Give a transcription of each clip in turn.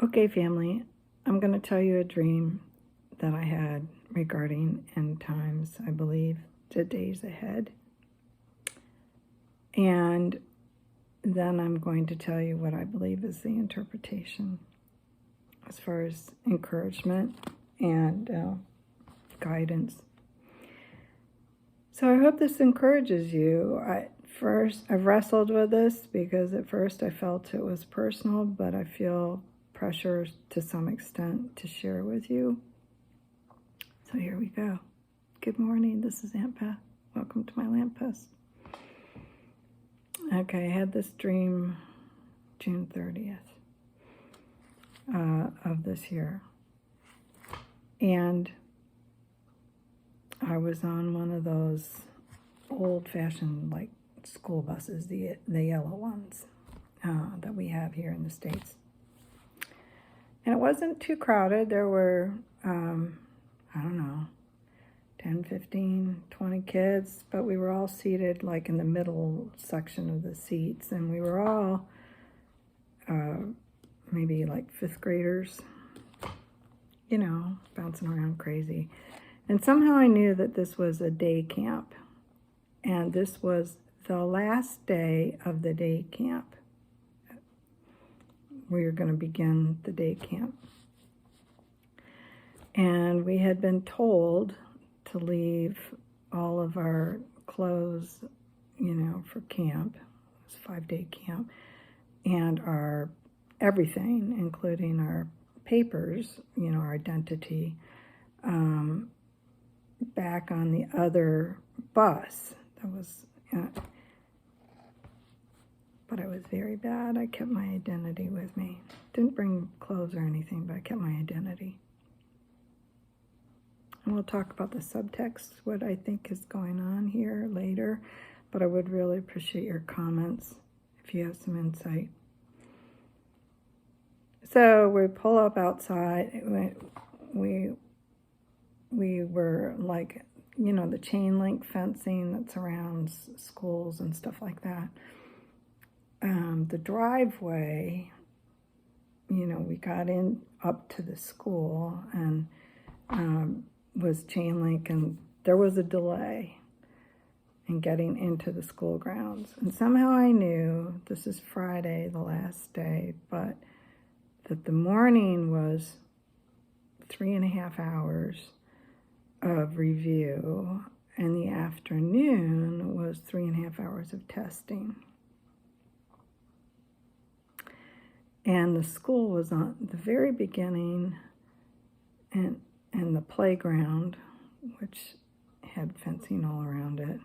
Okay, family, I'm going to tell you a dream that I had regarding end times, I believe, the days ahead. And then I'm going to tell you what I believe is the interpretation as far as encouragement and guidance. So I hope this encourages you. I've wrestled with this because at first I felt it was personal, but I feel pressure to some extent to share with you. So here we go. Good morning, this is Aunt Beth. Welcome to my lamppost. Okay, I had this dream June 30th of this year. And I was on one of those old-fashioned, like, school buses, the yellow ones that we have here in the States. And it wasn't too crowded. There were, I don't know, 10, 15, 20 kids, but we were all seated like in the middle section of the seats, and we were all maybe like fifth graders, you know, bouncing around crazy. And somehow I knew that this was a day camp, and this was the last day of the day camp. We were going to begin the day camp. And we had been told to leave all of our clothes, you know, for camp. It was a 5-day camp. And our everything, including our papers, you know, our identity, back on the other bus. That was, but it was very bad. I kept my identity with me. Didn't bring clothes or anything, but I kept my identity. And we'll talk about the subtext, what I think is going on here later, but I would really appreciate your comments if you have some insight. So we pull up outside. We were like, you know, the chain link fencing that surrounds schools and stuff like that. The driveway, you know, we got in up to the school and was chain link, and there was a delay in getting into the school grounds. And somehow I knew, this is Friday, the last day, but that the morning was 3.5 hours of review, and the afternoon was 3.5 hours of testing. And the school was on the very beginning, and the playground, which had fencing all around it.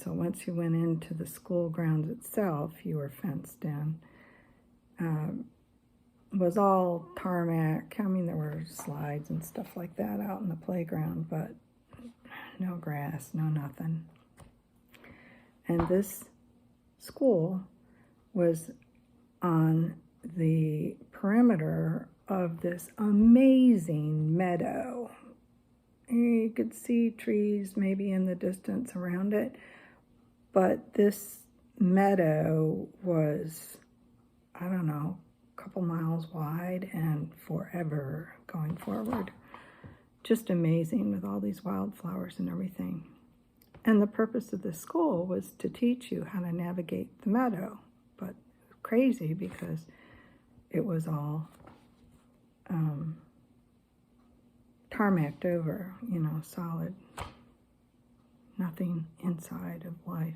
So once you went into the school grounds itself, you were fenced in. Was all tarmac. I mean, there were slides and stuff like that out in the playground, but no grass, no nothing. And this school was on the perimeter of this amazing meadow. You could see trees maybe in the distance around it, but this meadow was, I don't know, a couple miles wide and forever going forward. Just amazing with all these wildflowers and everything. And the purpose of the school was to teach you how to navigate the meadow, but crazy because it was all tarmacked over, you know, solid, nothing inside of life.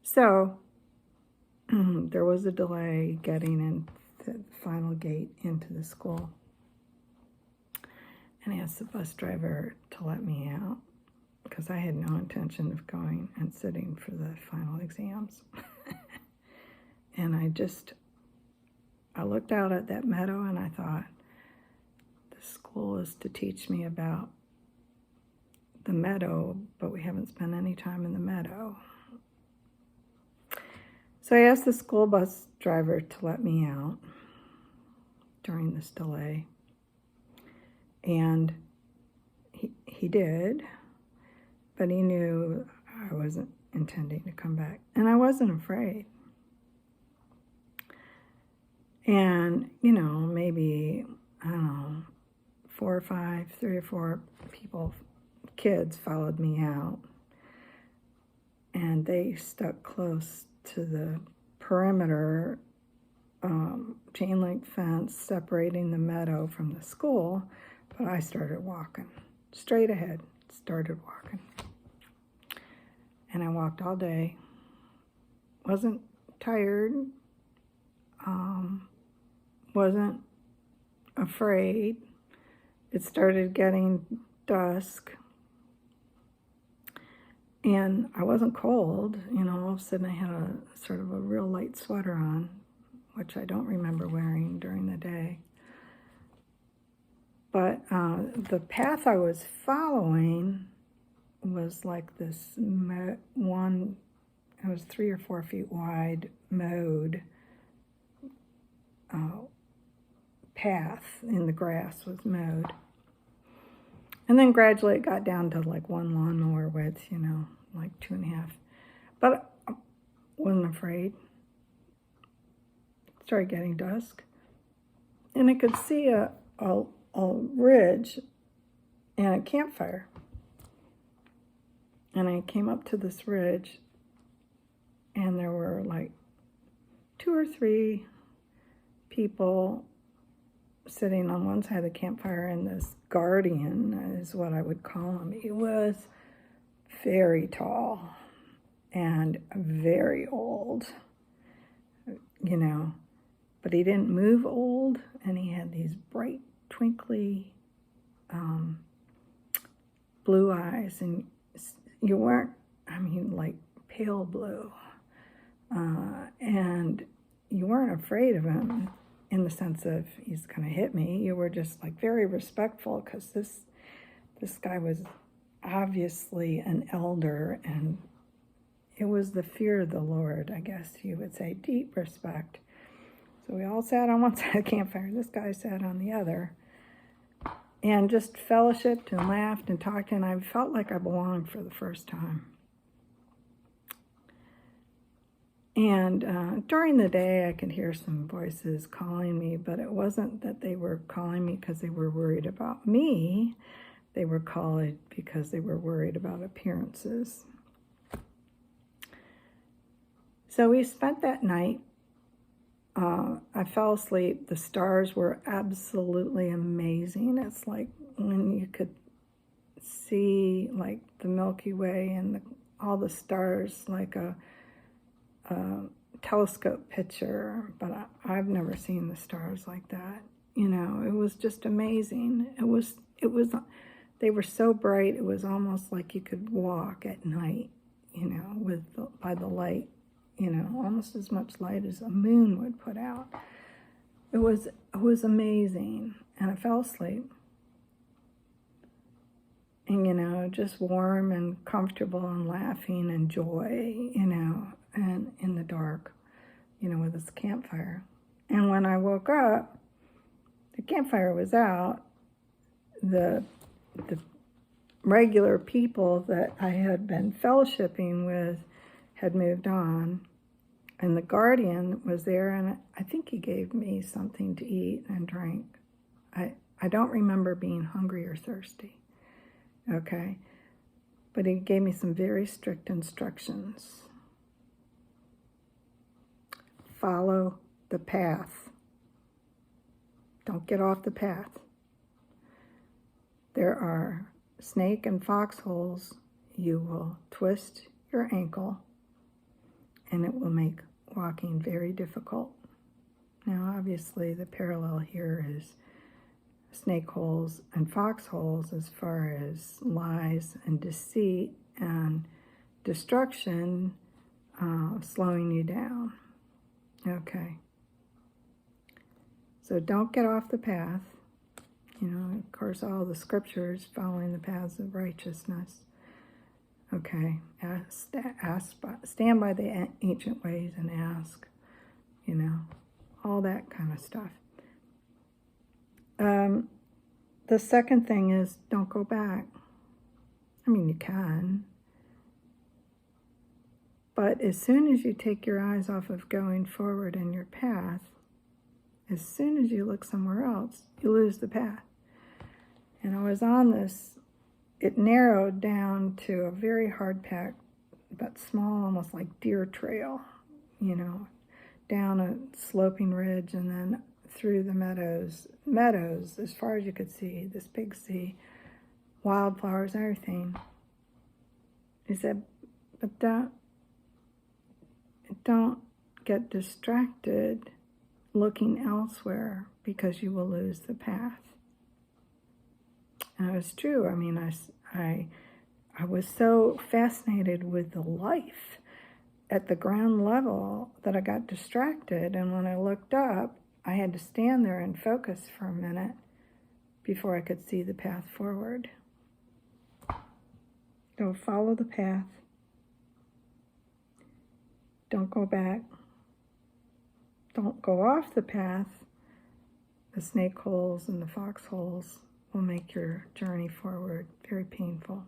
So there was a delay getting in the final gate into the school. And I asked the bus driver to let me out because I had no intention of going and sitting for the final exams. And I looked out at that meadow and I thought, the school is to teach me about the meadow, but we haven't spent any time in the meadow. So I asked the school bus driver to let me out during this delay. And he did, but he knew I wasn't intending to come back. And I wasn't afraid. And, you know, maybe, I don't know, 3 or 4 people, kids followed me out. And they stuck close to the perimeter chain link fence separating the meadow from the school. But I started walking straight ahead, started walking. And I walked all day. Wasn't tired. Wasn't afraid. It started getting dusk. And I wasn't cold. You know, all of a sudden I had a sort of a real light sweater on, which I don't remember wearing during the day. But the path I was following was like this one, it was 3 or 4 feet wide, mowed path in the grass was mowed. And then gradually it got down to like 1 lawnmower width, you know, like 2.5. But I wasn't afraid. It started getting dusk. And I could see a ridge and a campfire. And I came up to this ridge and there were like 2 or 3 people sitting on one side of the campfire, and this guardian is what I would call him. He was very tall and very old, you know, but he didn't move old, and he had these bright, twinkly blue eyes, and you weren't, I mean, like pale blue, and you weren't afraid of him in the sense of he's gonna hit me. You were just like very respectful, because this guy was obviously an elder, and it was the fear of the Lord, I guess you would say, deep respect. So we all sat on one side of the campfire. This guy sat on the other, and just fellowshiped and laughed and talked, and I felt like I belonged for the first time. And during the day, I could hear some voices calling me, but it wasn't that they were calling me because they were worried about me. They were calling because they were worried about appearances. So we spent that night. I fell asleep. The stars were absolutely amazing. It's like when you could see like the Milky Way and all the stars like a telescope picture, but I've never seen the stars like that. You know, it was just amazing. It was, they were so bright, it was almost like you could walk at night, you know, by the light, you know, almost as much light as a moon would put out. It was amazing, and I fell asleep. And, you know, just warm and comfortable and laughing and joy, you know, and in the dark, you know, with this campfire. And when I woke up, the campfire was out. The regular people that I had been fellowshipping with had moved on, and the guardian was there, and I think he gave me something to eat and drink. I don't remember being hungry or thirsty, okay? But he gave me some very strict instructions. Follow the path. Don't get off the path. There are snake and foxholes. You will twist your ankle, and it will make walking very difficult. Now, obviously, the parallel here is snake holes and foxholes as far as lies and deceit and destruction, slowing you down. Okay. So don't get off the path. You know, of course, all the scriptures following the paths of righteousness. Okay. Stand by the ancient ways and ask, you know, all that kind of stuff. The second thing is don't go back. I mean, you can. But as soon as you take your eyes off of going forward in your path, As soon as you look somewhere else, you lose the path. And I was on this, it narrowed down to a very hard-packed, but small, almost like deer trail, you know, down a sloping ridge and then through the meadows as far as you could see, this big sea, wildflowers, everything. He said, but don't get distracted looking elsewhere because you will lose the path. And it was true. I mean, I was so fascinated with the life at the ground level that I got distracted. And when I looked up, I had to stand there and focus for a minute before I could see the path forward. Don't follow the path. Don't go back. Don't go off the path. The snake holes and the foxholes will make your journey forward very painful.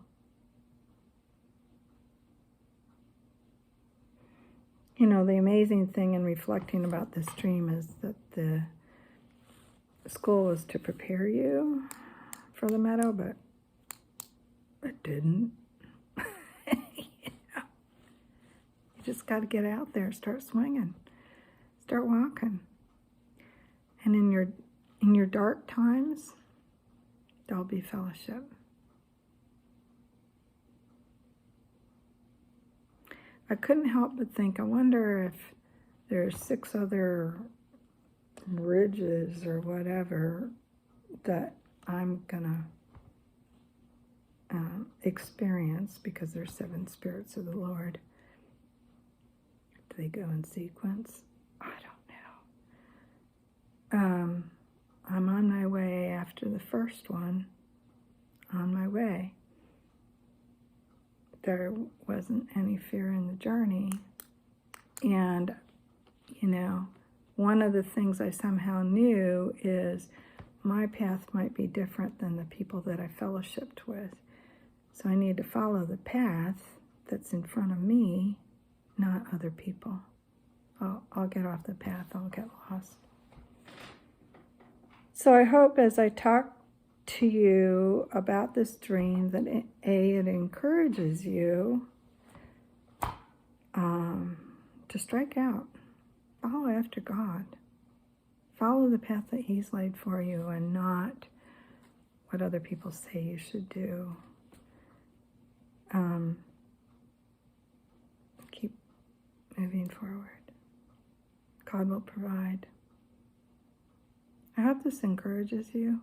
You know, the amazing thing in reflecting about this dream is that the school was to prepare you for the meadow, but it didn't. Yeah. You just got to get out there, start swinging, start walking. And in your dark times, there'll be fellowship. I couldn't help but think, I wonder if there's 6 other ridges or whatever that I'm gonna experience because there's 7 spirits of the Lord. Do they go in sequence? I don't know. I'm on my way after the first one, on my way. There wasn't any fear in the journey. And, you know, one of the things I somehow knew is my path might be different than the people that I fellowshipped with. So I need to follow the path that's in front of me, not other people. I'll get off the path, I'll get lost. So I hope as I talk to you about this dream that it encourages you to strike out, follow after God, follow the path that He's laid for you and not what other people say you should do. Keep moving forward. God will provide. I hope this encourages you.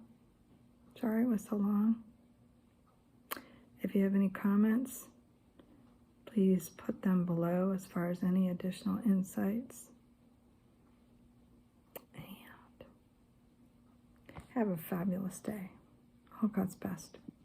Sorry it was so long. If you have any comments, please put them below as far as any additional insights. And have a fabulous day. All God's best.